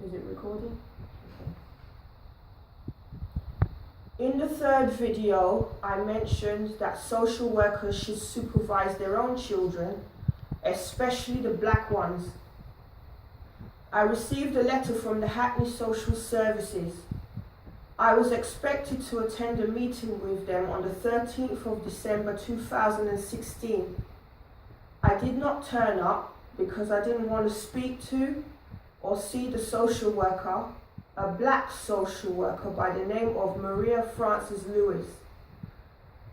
Is it recording? In the third video, I mentioned that social workers should supervise their own children, especially the black ones. I received a letter from the Hackney Social Services. I was expected to attend a meeting with them on the 13th of December 2016. I did not turn up because I didn't want to speak to or see the social worker, a black social worker by the name of Maria Frances Lewis.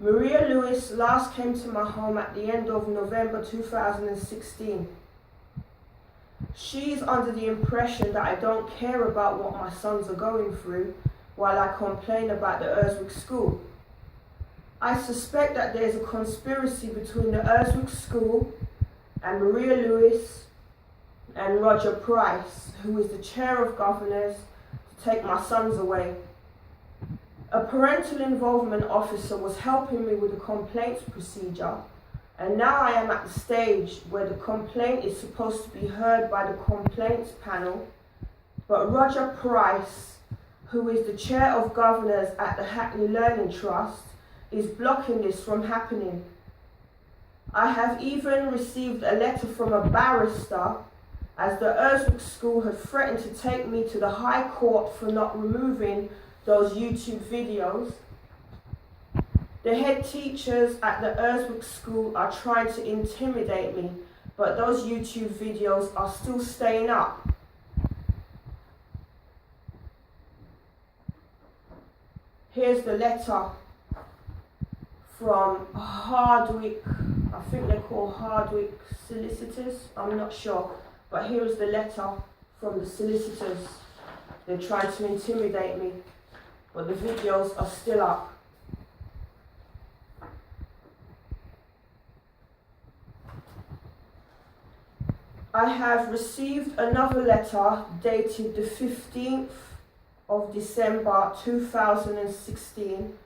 Maria Lewis last came to my home at the end of November 2016. She is under the impression that I don't care about what my sons are going through while I complain about the Urswick School. I suspect that there is a conspiracy between the Urswick School and Maria Lewis and Roger Price, who is the chair of governors, to take my sons away. A parental involvement officer was helping me with the complaints procedure, and now I am at the stage where the complaint is supposed to be heard by the complaints panel, but Roger Price, who is the chair of governors at the Hackney Learning Trust, is blocking this from happening. I have even received a letter from a barrister, as the Urswick School had threatened to take me to the High Court for not removing those YouTube videos. The head teachers at the Urswick School are trying to intimidate me, but those YouTube videos are still staying up. Here's the letter from Hardwick, I think they're called Hardwick solicitors, I'm not sure, but here is the letter from the solicitors. They're trying to intimidate me, but the videos are still up. I have received another letter dated the 15th of December 2016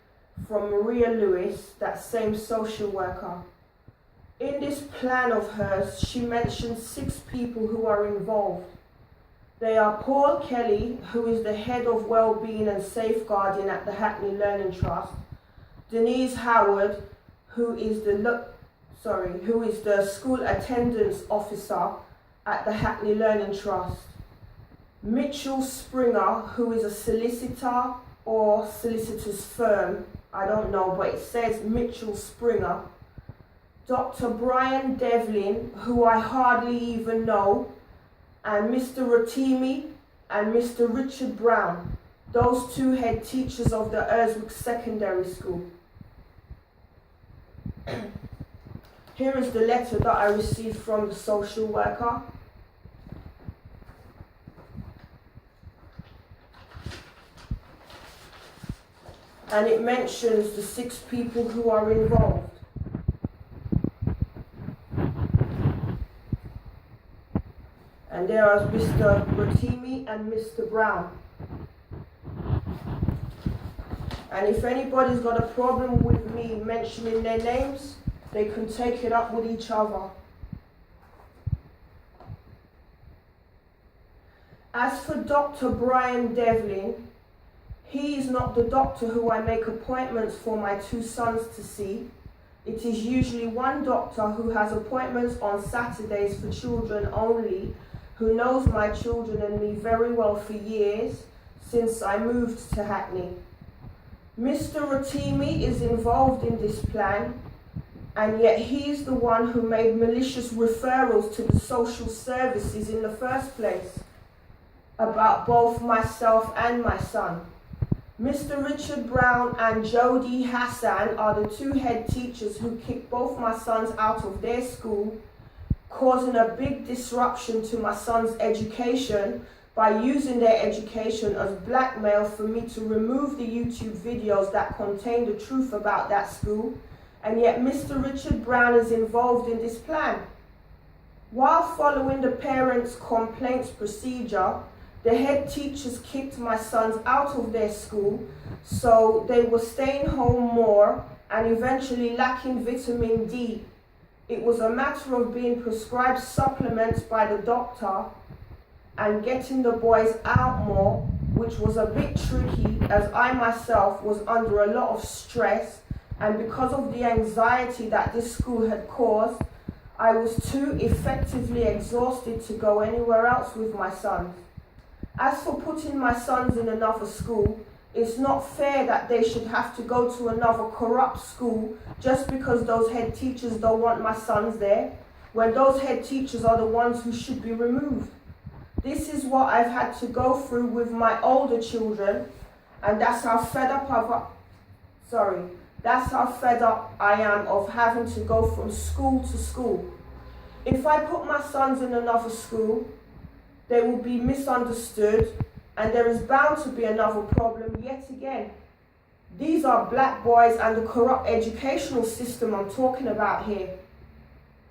from Maria Lewis, that same social worker. In this plan of hers, she mentions 6 people who are involved. They are Paul Kelly, who is the head of Wellbeing and Safeguarding at the Hackney Learning Trust, Denise Howard, who is the school attendance officer at the Hackney Learning Trust, Mitchell Springer, who is a solicitor or solicitor's firm, I don't know, but it says Mitchell Springer, Dr. Brian Devlin, who I hardly even know, and Mr. Rotimi and Mr. Richard Brown, those 2 head teachers of the Urswick Secondary School. Here is the letter that I received from the social worker. And it mentions the 6 people who are involved. And there are Mr. Rotimi and Mr. Brown. And if anybody's got a problem with me mentioning their names, they can take it up with each other. As for Dr. Brian Devlin, he is not the doctor who I make appointments for my 2 sons to see. It is usually one doctor who has appointments on Saturdays for children only, who knows my children and me very well for years, since I moved to Hackney. Mr. Rotimi is involved in this plan, and yet he is the one who made malicious referrals to the social services in the first place about both myself and my son. Mr. Richard Brown and Jody Hassan are the 2 head teachers who kicked both my sons out of their school, causing a big disruption to my son's education by using their education as blackmail for me to remove the YouTube videos that contain the truth about that school, and yet Mr. Richard Brown is involved in this plan. While following the parents' complaints procedure, the head teachers kicked my sons out of their school, so they were staying home more and eventually lacking vitamin D. It was a matter of being prescribed supplements by the doctor, and getting the boys out more, which was a bit tricky as I myself was under a lot of stress, and because of the anxiety that this school had caused, I was too effectively exhausted to go anywhere else with my sons. As for putting my sons in another school, it's not fair that they should have to go to another corrupt school just because those head teachers don't want my sons there, when those head teachers are the ones who should be removed. This is what I've had to go through with my older children, and that's how fed up I am of having to go from school to school. If I put my sons in another school, they will be misunderstood, and there is bound to be another problem yet again. These are black boys and the corrupt educational system I'm talking about here.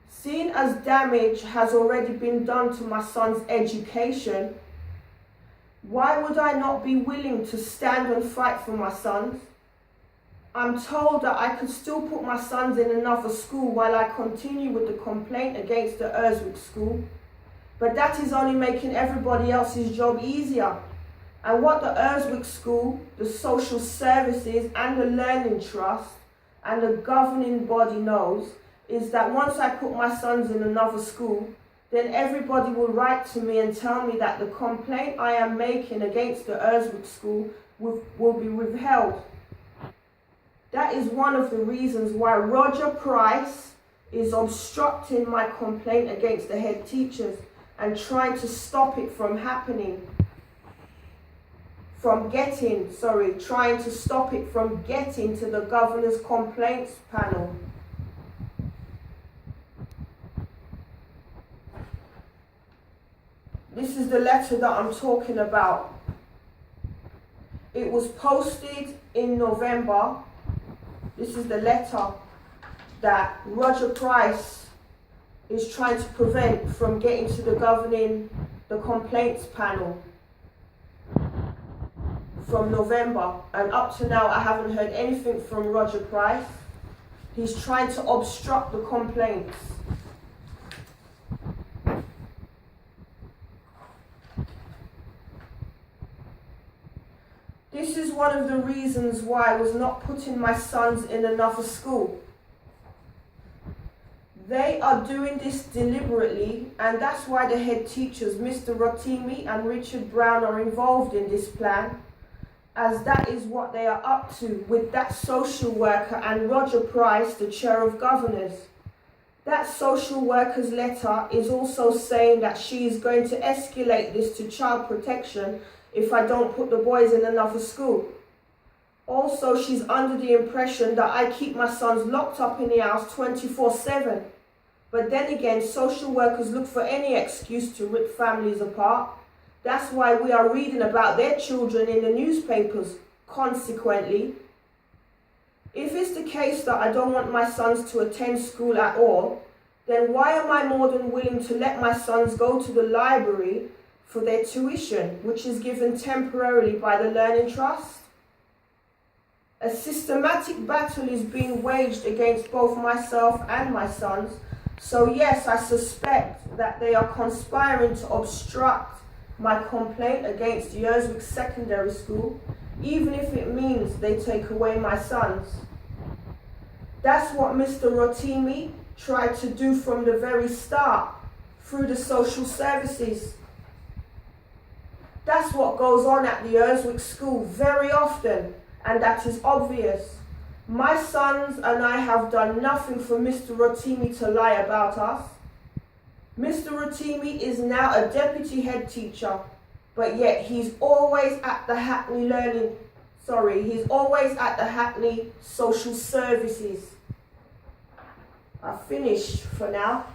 Seeing as damage has already been done to my son's education, why would I not be willing to stand and fight for my sons? I'm told that I could still put my sons in another school while I continue with the complaint against the Urswick School, but that is only making everybody else's job easier. And what the Urswick School, the social services and the learning trust and the governing body knows is that once I put my sons in another school, then everybody will write to me and tell me that the complaint I am making against the Urswick School will be withheld. That is one of the reasons why Roger Price is obstructing my complaint against the head teachers and trying to stop it from happening. Trying to stop it from getting to the governor's complaints panel. This is the letter that I'm talking about. It was posted in November. This is the letter that Roger Price is trying to prevent from getting to the complaints panel from November. And up to now, I haven't heard anything from Roger Price. He's trying to obstruct the complaints. This is one of the reasons why I was not putting my sons in another school. They are doing this deliberately, and that's why the head teachers, Mr. Rotimi and Richard Brown, are involved in this plan, as that is what they are up to with that social worker and Roger Price, the chair of governors. That social worker's letter is also saying that she is going to escalate this to child protection if I don't put the boys in another school. Also, she's under the impression that I keep my sons locked up in the house 24/7. But then again, social workers look for any excuse to rip families apart. That's why we are reading about their children in the newspapers, consequently. If it's the case that I don't want my sons to attend school at all, then why am I more than willing to let my sons go to the library for their tuition, which is given temporarily by the Learning Trust? A systematic battle is being waged against both myself and my sons, so yes, I suspect that they are conspiring to obstruct my complaint against the Urswick Secondary School, even if it means they take away my sons. That's what Mr. Rotimi tried to do from the very start, through the social services. That's what goes on at the Urswick School very often, and that is obvious. My sons and I have done nothing for Mr. Rotimi to lie about us. Mr. Rotimi is now a deputy head teacher, but yet he's always at the Hackney Social Services. I've finished for now.